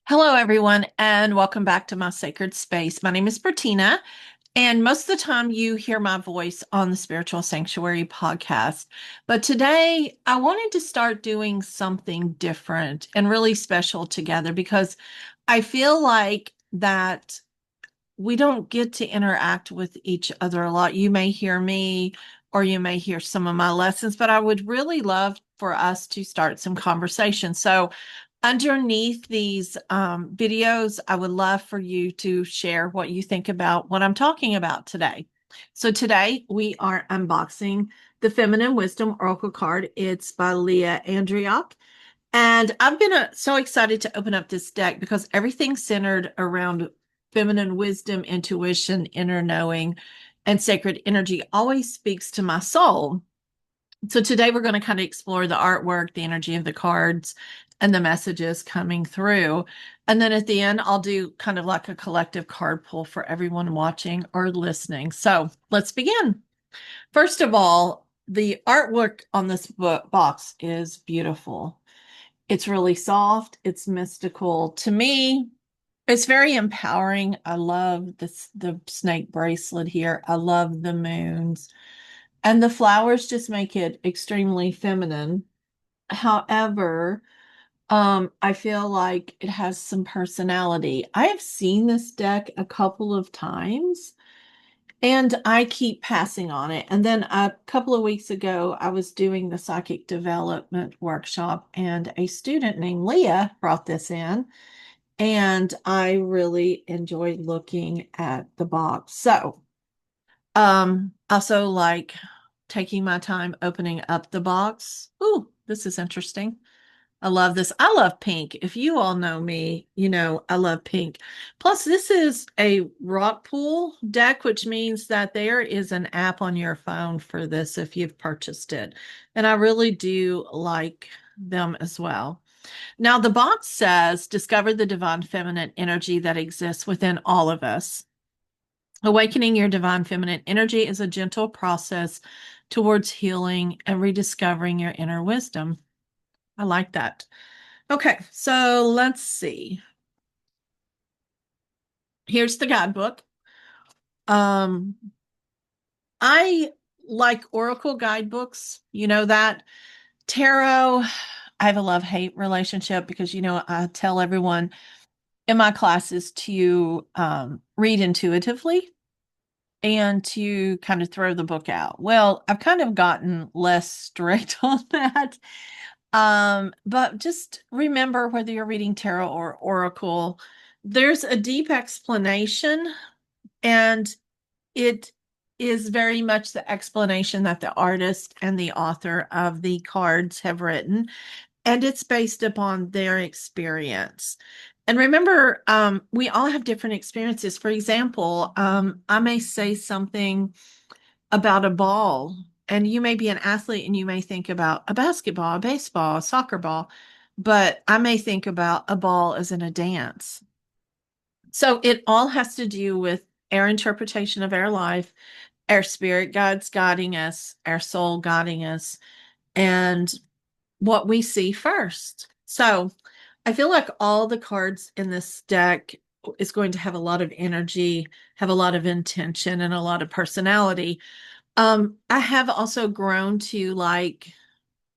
Hello, everyone, and welcome back to my sacred space. My name is Bertina, and most of the time you hear my voice on the Spiritual Sanctuary podcast. But today I wanted to start doing something different and really special together because I feel like that we don't get to interact with each other a lot. You may hear me or you may hear some of my lessons, but I would really love for us to start some conversation. So, underneath these videos, I would love for you to share what you think about what I'm talking about today. So, today we are unboxing the Feminine Wisdom Oracle card. It's by Lea Androic. And I've been so excited to open up this deck because everything's centered around feminine wisdom, intuition, inner knowing, and sacred energy always speaks to my soul. So today we're going to kind of explore the artwork, the energy of the cards, and the messages coming through. And then at the end, I'll do kind of like a collective card pull for everyone watching or listening. So let's begin. First of all, the artwork on this box is beautiful. It's really soft. It's mystical. To me, it's very empowering. I love the snake bracelet here. I love the moons. And the flowers just make it extremely feminine. However, I feel like it has some personality. I have seen this deck a couple of times and I keep passing on it. And then a couple of weeks ago, I was doing the psychic development workshop, and a student named Leah brought this in, and I really enjoyed looking at the box. So, also like taking my time opening up the box. Ooh, this is interesting. I love this. I love pink. If you all know me, you know I love pink. Plus, this is a rock pool deck, which means that there is an app on your phone for this if you've purchased it. And I really do like them as well. Now, the box says, discover the divine feminine energy that exists within all of us. Awakening your divine feminine energy is a gentle process towards healing and rediscovering your inner wisdom. I like that. Okay, so let's see. Here's the guidebook. Um, I like Oracle guidebooks. You know that. Tarot, I have a love-hate relationship because, I tell everyone in my classes to read intuitively and to kind of throw the book out. Well, I've kind of gotten less strict on that. But just remember, whether you're reading tarot or oracle, there's a deep explanation, and it is very much the explanation that the artist and the author of the cards have written, and it's based upon their experience. And remember, we all have different experiences. For example, I may say something about a ball, and you may be an athlete and you may think about a basketball, a baseball, a soccer ball, but I may think about a ball as in a dance. So it all has to do with our interpretation of our life, our spirit guides guiding us, our soul guiding us, and what we see first. So I feel like all the cards in this deck is going to have a lot of energy, have a lot of intention, and a lot of personality. I have also grown to like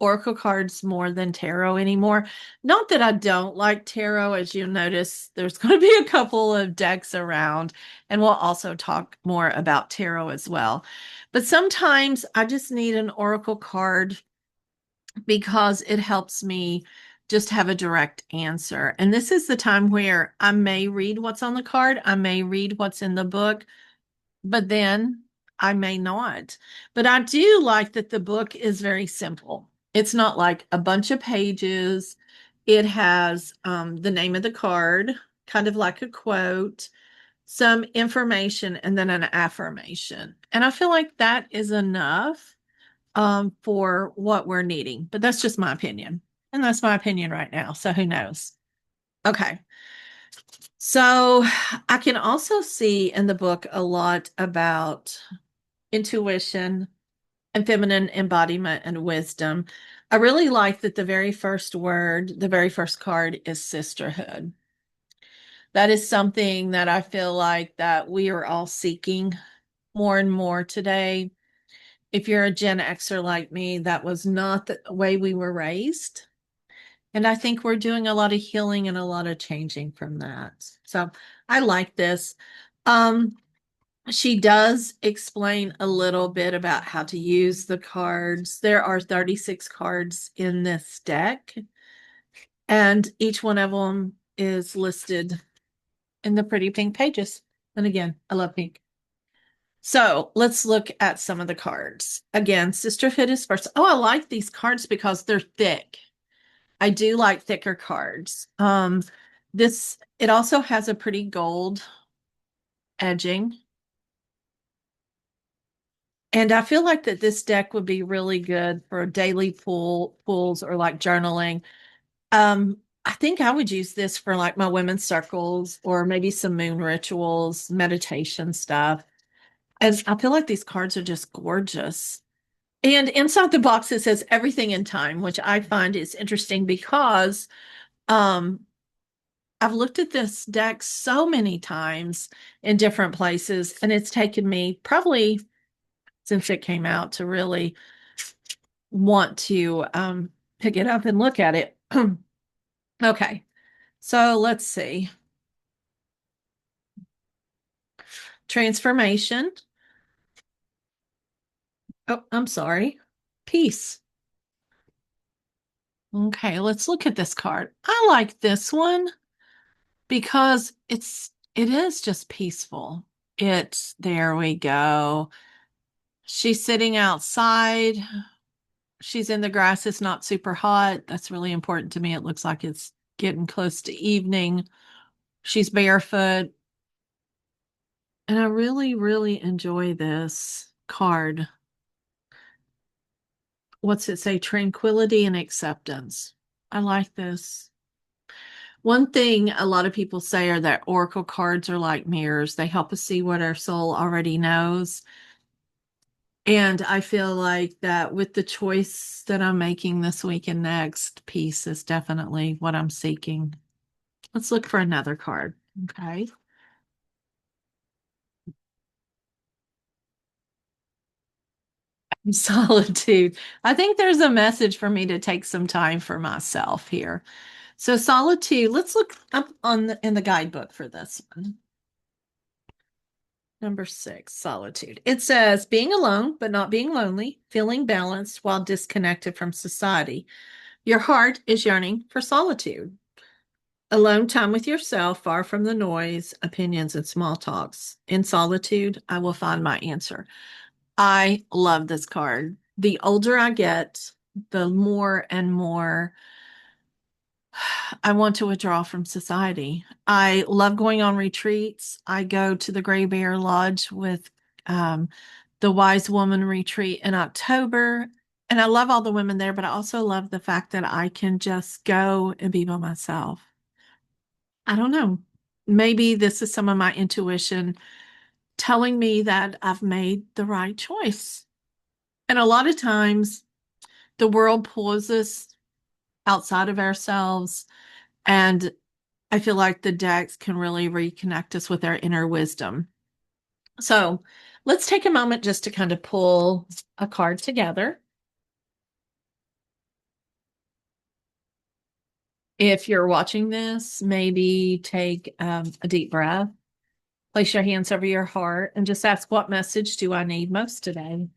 Oracle cards more than tarot anymore. Not that I don't like tarot, as you'll notice, there's going to be a couple of decks around, and we'll also talk more about tarot as well. But sometimes I just need an Oracle card because it helps me just have a direct answer. And this is the time where I may read what's on the card, I may read what's in the book, but then I may not. But I do like that the book is very simple. It's not like a bunch of pages. It has the name of the card, kind of like a quote, some information, and then an affirmation. And I feel like that is enough for what we're needing. But that's just my opinion. And that's my opinion right now. So who knows? Okay. So I can also see in the book a lot about intuition and feminine embodiment and wisdom. I really like that the very first word, the very first card is sisterhood. That is something that I feel like that we are all seeking more and more today. If you're a Gen Xer like me, that was not the way we were raised. And I think we're doing a lot of healing and a lot of changing from that. So I like this. Um, she does explain a little bit about how to use the cards. There are 36 cards in this deck, and each one of them is listed in the pretty pink pages. And again, I love pink. So let's look at some of the cards. Again, Sisterhood is first. Oh, I like these cards because they're thick. I do like thicker cards. This it also has a pretty gold edging. And I feel like that this deck would be really good for daily pulls or like journaling. I think I would use this for like my women's circles or maybe some moon rituals, meditation stuff. And I feel like these cards are just gorgeous. And inside the box, it says everything in time, which I find is interesting because um, I've looked at this deck so many times in different places, and it's taken me probably since it came out to really want to pick it up and look at it. Okay, so let's see. Transformation. Oh, I'm sorry. Peace. Okay, let's look at this card. I like this one because it is just peaceful. It's there we go. She's sitting outside. She's in the grass. It's not super hot. That's really important to me. It looks like it's getting close to evening. She's barefoot. And I really, really enjoy this card. What's it say? Tranquility and acceptance. I like this. One thing a lot of people say are that oracle cards are like mirrors. They help us see what our soul already knows. And I feel like that with the choice that I'm making this week and next, peace is definitely what I'm seeking. Let's look for another card. Okay. Solitude. I think there's a message for me to take some time for myself here. So solitude, let's look up in the guidebook for this one. Number 6, solitude. It says being alone but not being lonely, feeling balanced while disconnected from society. Your heart is yearning for solitude. Alone time with yourself, far from the noise, opinions, and small talks. In solitude, I will find my answer. I love this card. The older I get, the more and more I want to withdraw from society. I love going on retreats. I go to the Gray Bear Lodge with um, the Wise Woman retreat in October. And I love all the women there, but I also love the fact that I can just go and be by myself. I don't know. Maybe this is some of my intuition telling me that I've made the right choice. And a lot of times the world pulls us outside of ourselves. And I feel like the decks can really reconnect us with our inner wisdom. So let's take a moment just to kind of pull a card together. If you're watching this, maybe take a deep breath, place your hands over your heart, and just ask, what message do I need most today?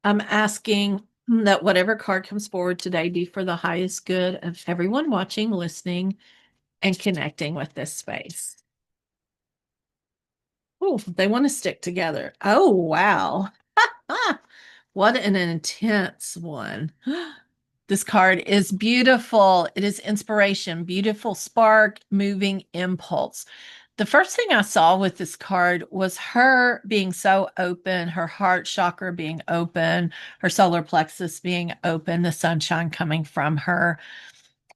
I'm asking that whatever card comes forward today be for the highest good of everyone watching, listening, and connecting with this space. Oh, they want to stick together. Oh, wow. What an intense one. This card is beautiful. It is inspiration, beautiful spark, moving impulse. The first thing I saw with this card was her being so open, her heart chakra being open, her solar plexus being open, the sunshine coming from her.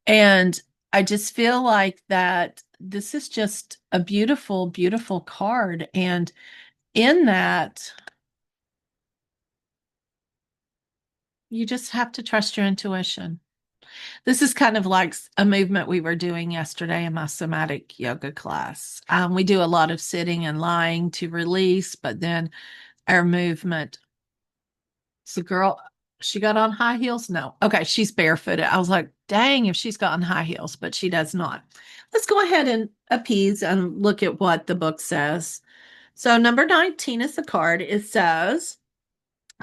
And I just feel like that this is just a beautiful, beautiful card. And in that, you just have to trust your intuition. This is kind of like a movement we were doing yesterday in my somatic yoga class. We do a lot of sitting and lying to release, but then our movement. So, girl, she got on high heels? No. Okay, she's barefooted. I was like, dang, if she's got on high heels, but she does not. Let's go ahead and appease and look at what the book says. So, number 19 is the card. It says,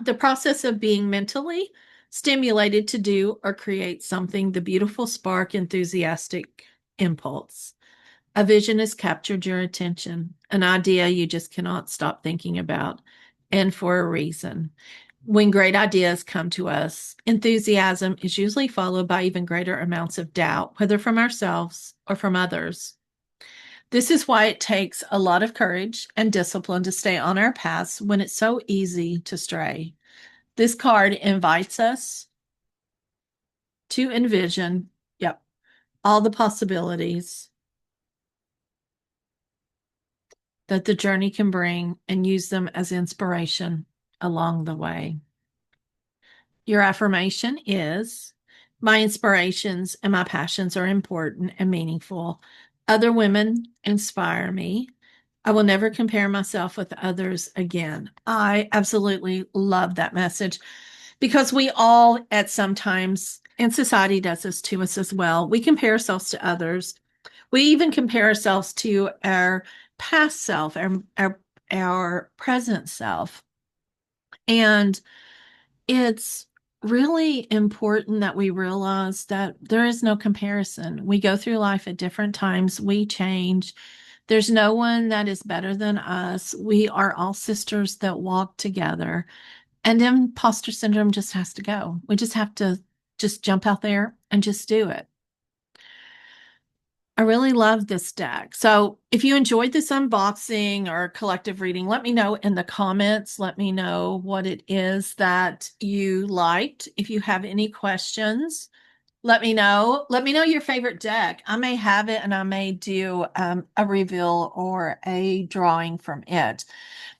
the process of being mentally stimulated to do or create something, the beautiful spark, enthusiastic impulse. A vision has captured your attention, an idea you just cannot stop thinking about, and for a reason. When great ideas come to us, enthusiasm is usually followed by even greater amounts of doubt, whether from ourselves or from others. This is why it takes a lot of courage and discipline to stay on our paths when it's so easy to stray. This card invites us to envision, yep, all the possibilities that the journey can bring and use them as inspiration along the way. Your affirmation is, my inspirations and my passions are important and meaningful. Other women inspire me. I will never compare myself with others again. I absolutely love that message because we all, at some times, and society does this to us as well, we compare ourselves to others. We even compare ourselves to our past self, our present self. And it's really important that we realize that there is no comparison. We go through life at different times, we change. There's no one that is better than us. We are all sisters that walk together. And imposter syndrome just has to go. We just have to just jump out there and just do it. I really love this deck. So if you enjoyed this unboxing or collective reading, let me know in the comments. Let me know what it is that you liked. If you have any questions, let me know. Let me know your favorite deck. I may have it and I may do a reveal or a drawing from it.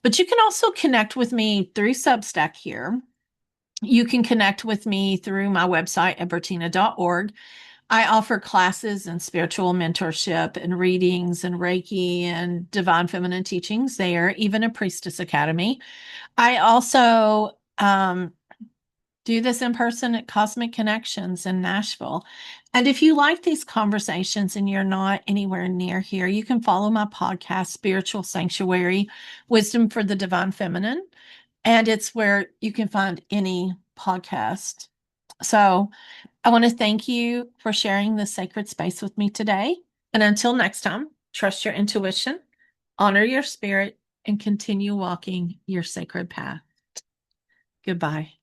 But you can also connect with me through Substack here. You can connect with me through my website at bertena.org. I offer classes and spiritual mentorship and readings and Reiki and divine feminine teachings there, even a priestess academy. I also do this in person at Cosmic Connections in Nashville. And if you like these conversations and you're not anywhere near here, you can follow my podcast, Spiritual Sanctuary Wisdom for the Divine Feminine. And it's where you can find any podcast. So I want to thank you for sharing this sacred space with me today. And until next time, trust your intuition, honor your spirit, and continue walking your sacred path. Goodbye.